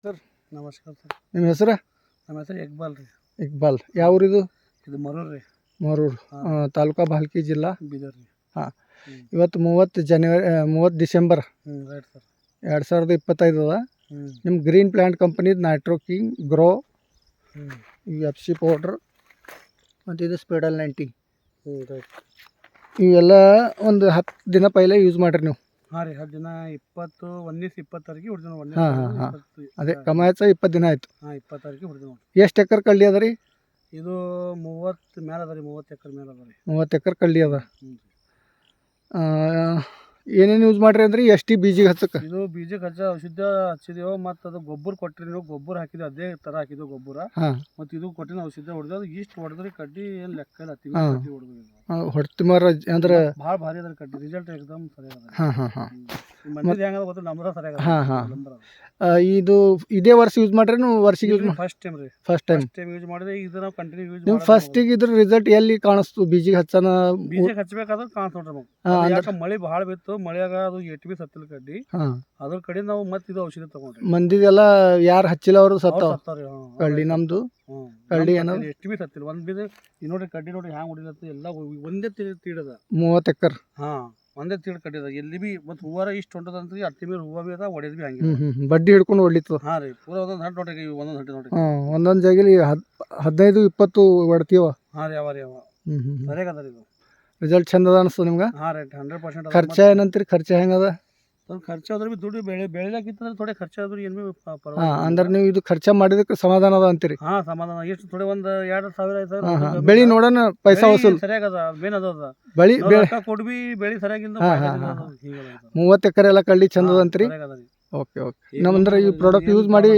Sir ನಮಸ್ಕಾರ sir. ನಿಮ್ಮ ಹೆಸರು? ನಮ್ಮ ಹೆಸರು ಇಕ್ಬಾಲ್ ರೀ. ಇಕ್ಬಾಲ್. ಯಾವ ಊರಿದು? ಇದು ಮರೂರು ರೀ. ಮರೂರು. ತಾಲೂಕಾ ಭಾಲ್ಕಿ ಜಿಲ್ಲಾ ಬೀದರ್ ರೀ. ಹಾಂ. ಇವತ್ತು 30 ಡಿಸೆಂಬರ್ ರೈಟ್ ಸರ್. 2025 ಅದ. ನಿಮ್ಮ ಗ್ರೀನ್ ಪ್ಲ್ಯಾಂಟ್ ಕಂಪನಿದು Nitro king grow FC powder ಮತ್ತು ಇದು ಸ್ಪೆಡಲ್ 90 ರೈಟ್. ಇವೆಲ್ಲ ಒಂದು 10 ದಿನ ಪೈಲೆ ಯೂಸ್ ಮಾಡಿರಿ ನೀವು? ಹಾಂ ರೀ, 10 ದಿನ 20 ತಾರೀಕಿಗೆ ಹೊಡೆದು ನೋಡಿ. ಹಾಂ ಹಾಂ ಹಾಂ. ಅದೇ ಕಮಾಯ್ಸ 20 ದಿನ ಆಯಿತು. ಹಾಂ, 20 ತಾರೀಕಿಗೆ ಹೊಡೆದು ನೋಡಿ. ಎಷ್ಟು ಎಕರೆ ಕಳ್ಳಿ ಅದ ರೀ? ಇದು 30 ಮೇಲೆ ಅದ ರೀ, 30 ಎಕರೆ ಮೇಲೆ ಅದ ರೀ. 30 ಎಕರೆ ಕಳ್ಳಿ ಅದ. ಏನೇನು ಯೂಸ್ ಮಾಡಿರಿ ಅಂದ್ರೆ ಎಷ್ಟು ಬೀಜಿಗೆ ಹಚ್ಚಕ್ಕೆ? ಇದು ಬೀಜಕ್ಕೆ ಔಷಧ ಹಚ್ಚಿದೇವು, ಮತ್ತು ಅದು ಗೊಬ್ಬರ ಕೊಟ್ಟಿರಿ ನೀವು. ಗೊಬ್ಬರ ಹಾಕಿದ್ವಿ, ಅದೇ ಥರ ಹಾಕಿದ್ವಿ ಗೊಬ್ಬರ. ಹಾಂ. ಮತ್ತು ಇದು ಕೊಟ್ಟಿನ ಔಷಧ ಹೊಡೆದು ಅದು ಇಷ್ಟು ಹೊಡೆದ್ರಿ ಕಡ್ಡಿ ಏನು ಲೆಕ್ಕ ಇಲ್ಲ. ಕಡ್ಡಿ ಹೊಡೆದು ಹೊಡ್ತಿ ಮರ ಅಂದ್ರೆ ಭಾಳ ಭಾರಿ ಅದ ಕಡ್ಡಿ. ರಿಸಲ್ಟ್ ಎಕ್ದಮ್ ಸರಿಯಾಗದ. ಹಾಂ ಹಾಂ ಹಾಂ. ಮಂದಿದು ಹೆಂಗದ ಗೊತ್ತು, ನಮ್ದು ಸರಿಯಾಗದ. ಹಾಂ ಹಾಂ. ಇದು ಇದೇ ವರ್ಷ ಯೂಸ್ ಮಾಡ್ರಿ ನೀವು? ವರ್ಷಿಗೆ ಯೂಸ್ ಫಸ್ಟ್ ಟೈಮ್ ರೀ. ಫಸ್ಟ್ ಟೈಮ್ ಯೂಸ್ ಮಾಡಿದ್ರೆ ಇದು ನಾವು ಕಂಟಿನ್ಯೂ ಯೂಸ್ ನೀವು ಫಸ್ಟಿಗೆ ಇದ್ರ ರಿಸಲ್ಟ್ ಎಲ್ಲಿ ಕಾಣಿಸ್ತು? ಬೀಜಿಗೆ ಹಚ್ಚನ ಬೀಜಕ್ಕೆ ಹಚ್ಚಬೇಕಾದ್ರೆ ಕಾಣಿಸ್ ನೋಡ್ರಿ ನಮಗೆ. ಯಾಕೆ ಮಳೆ ಭಾಳ ಬಿತ್ತು, ಮಳೆಯಾಗ ಅದು ಎಟ್ ಬಿ ಸತ್ತಿಲ್ಲ ಕಡ್ಡಿ. ಅದ್ರ ಕಡೆ ನಾವು ಮತ್ತೆ ಇದು ಔಷಧಿ ತಗೊಂಡ್ರಿ. ಮಂದಿದೆಲ್ಲ ಯಾರು ಹಚ್ಚಿಲ್ಲ ಅವರು ಸತ್ತಾವ. ಸತ್ತಾವ್ರಿ. ಕಳ್ಳಿ ನಮ್ದು ಕಳ್ಳಿ ಏನೋ ಎಟ್ ಬಿ ಸತ್ತಿಲ್ಲ. ಒಂದು ಬೀಜ ನೋಡ್ರಿ ಕಡ್ಡಿ ನೋಡ್ರಿ ಹ್ಯಾಂಗ ಹೊಡಿಲತ್ತ. ಎಲ್ಲ ಒಂದೇ ತೀಡದ 30 ಎಕರೆ. ಹಾಂ, ಒಂದೇ ತೀಡ್ ಕಡ್ಡಿದ. ಎಲ್ಲಿ ಬಿ ಮತ್ತು ಹೂವಾರ ಇಷ್ಟು ಹೊಂಟದಂತ್ರಿ. ಅಟ್ಟಿ ಮೇಲೆ ಹೂವು ಬಿ ಅದ, ಒಡೆದ್ ಬಿ ಹಂಗೆ ಬಡ್ಡಿ ಹಿಡ್ಕೊಂಡು ಹೊಡಿತು. ಹಾಂ ರೀ, ಪೂರ ಒಂದೊಂದು ಹಂಟು ನೋಡ್ರಿ, ಒಂದೊಂದು ಹಂಟು ನೋಡ್ರಿ. ಒಂದೊಂದು ಜಾಗಲಿ 15-20 ಹೊಡ್ತೀವ. ಹಾಂ ರೀ, ಅವ ರೀ ಅವ ಸರಿಯಾಗದ ರೀ. ಇದು ರಿಸಲ್ಟ್ ಚಂದ ಅದ ಅನಿಸ್ತು ನಿಮ್ಗೆ? ಹಾಂ ರೈಟ್, 100%. ಖರ್ಚ ಏನಂತೀರಿ? ಖರ್ಚು ಹೆಂಗದ? ಖರ್ಚು ಆದ್ರೆ ಬಿ ದುಡ್ಡು ಬೆಳಿಲಾಕಿತ್ತಂದ್ರೆ ಥೋಡೆ ಖರ್ಚು ಆದ್ರೂ ಏನು ಬಿ ಹಾಂ, ಅಂದ್ರೆ ನೀವು ಇದು ಖರ್ಚ ಮಾಡಿದಕ್ಕೆ ಸಮಾಧಾನ ಅದ ಅಂತೀರಿ? ಹಾಂ, ಸಮಾಧಾನ. ಎಷ್ಟು ಥೋಡೆ ಒಂದು 2,000 ಆಯ್ತು. ಹಾಂ ಹಾಂ. ಬೆಳಿ ನೋಡೋಣ, ಪೈಸಾ ವಸೂಲ್ ಸರಿಯಾಗದ. ಮೇನ್ ಅದ ಬೆಳಿ ಕೊಡ್ಬಿ ಬೆಳಿ ಸರಿಯಾಗಿಲ್ಲ. 30 ಎಕರೆ ಎಲ್ಲ ಕಳ್ಳಿ ಚಂದ ಅದ ಅಂತೀರಿ? Okay okay. ನಮ್ಮಂದ್ರೆ ಈ ಪ್ರಾಡಕ್ಟ್ ಯೂಸ್ ಮಾಡಿ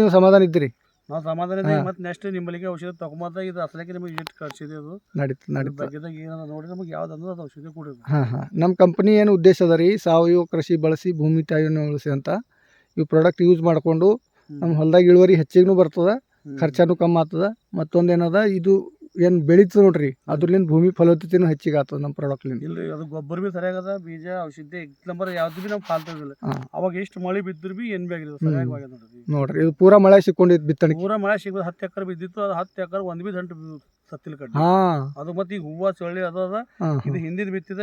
ನೀವು ಸಮಾಧಾನ ಇದ್ದೀರಿ? ನಾವು ಸಮಾಧಾನ ಇದ್ದೀವಿ. ಮತ್ತು ನೆಕ್ಸ್ಟ್ ನಿಮ್ಮಲ್ಲಿಗೆ ಔಷಧ ತಗೊಂಬಂದ ಇದು ಅಸಲಕ್ಕೆ ನಮಗೆ ಎಷ್ಟು ಖರ್ಚಿದೆ ಅದು ನಡೀತು. ಬಗ್ಗೆದಾಗ ಏನದ ನೋಡಿ ನಮಗೆ ಯಾವ್ದು ಅಂದ್ರೆ ಅದು ಔಷಧಿ ಕೊಡಿ. ಹಾಂ ಹಾಂ. ನಮ್ಮ ಕಂಪ್ನಿ ಏನು ಉದ್ದೇಶ ಅದ ರೀ, ಸಾವಯವ ಕೃಷಿ ಬಳಸಿ ಭೂಮಿ ತಾಯಿಯನ್ನು ಉಳಿಸಿ ಅಂತ. ಇವು ಪ್ರಾಡಕ್ಟ್ ಯೂಸ್ ಮಾಡಿಕೊಂಡು ನಮ್ಮ ಹೊಲದಾಗ ಇಳುವರಿ ಹೆಚ್ಚಿಗೂ ಬರ್ತದೆ, ಖರ್ಚನೂ ಕಮ್ಮಿ ಆಗ್ತದೆ. ಮತ್ತೊಂದು ಏನದ, ಇದು ಏನು ಬೆಳೀತದೆ ನೋಡ್ರಿ, ಅದ್ರಲಿಂದ ಭೂಮಿ ಫಲವತ್ತತೆನೂ ಹೆಚ್ಚಿಗೆ ಆಗ್ತದೆ ನಮ್ಮ ಪ್ರಾಡಕ್ಟ್ಲಿಂದ. ಇಲ್ರಿ, ಅದು ಗೊಬ್ಬರ ಬಿ ಸರಿಯಾಗದ, ಬೀಜ ಔಷಧಿ ಎಕ್ಸ್ ಯಾವ್ದು ಬಿ ನಾವು ಫಾಲ್ತಿಲ್ಲ. ಅವಾಗ ಎಷ್ಟು ಮಳೆ ಬಿದ್ದರೂ ಬಿ ಏನು ಬಿ ಆಗಿಲ್ಲ, ಸರಿಯಾಗಿ ನೋಡ್ರಿ. ಇದು ಪೂರಾ ಮಳೆ ಸಿಕ್ಕೊಂಡಿದ್ದು ಬಿತ್ತಣಿಕೆ. ಪೂರಾ ಮಳೆ ಸಿಗೋದು 10 ಎಕರೆ ಬಿದ್ದಿತ್ತು. ಅದು 10 ಎಕರೆ ಒಂದು ಬಿ ದಂಟು ಸತ್ತಿಲ್ಲ ಕಡ್ಡಿ. ಅದು ಮತ್ತೆ ಈಗ ಹೂವು ಚೊಳ್ಳಿ ಅದು ಅದ. ಇದು ಹಿಂದಿದ್ ಬಿತ್ತಿದ,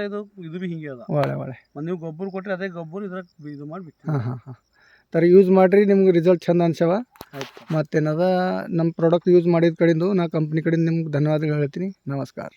ಇದು ಬಿ ಹಿಂಗೆ ಅದ. ಒಳ್ಳೆ ನೀವು ಗೊಬ್ಬರ ಕೊಟ್ಟರೆ ಅದೇ ಗೊಬ್ಬರ ಇದ್ರಾಗ ಇದು ಮಾಡಿ ಬಿತ್ತಿ. ಹಾಂ. ಯೂಸ್ ಮಾಡಿರಿ, ನಿಮ್ಗೆ ರಿಸಲ್ಟ್ ಚಂದ ಅನ್ಸವ. ಮತ್ತೇನದ, ನಮ್ಮ ಪ್ರಾಡಕ್ಟ್ ಯೂಸ್ ಮಾಡಿದ ಕಡೆಯಿಂದ ನಾ ಕಂಪ್ನಿ ಕಡೆಯಿಂದ ನಿಮ್ಗೆ ಧನ್ಯವಾದಗಳು ಹೇಳ್ತೀನಿ. ನಮಸ್ಕಾರ.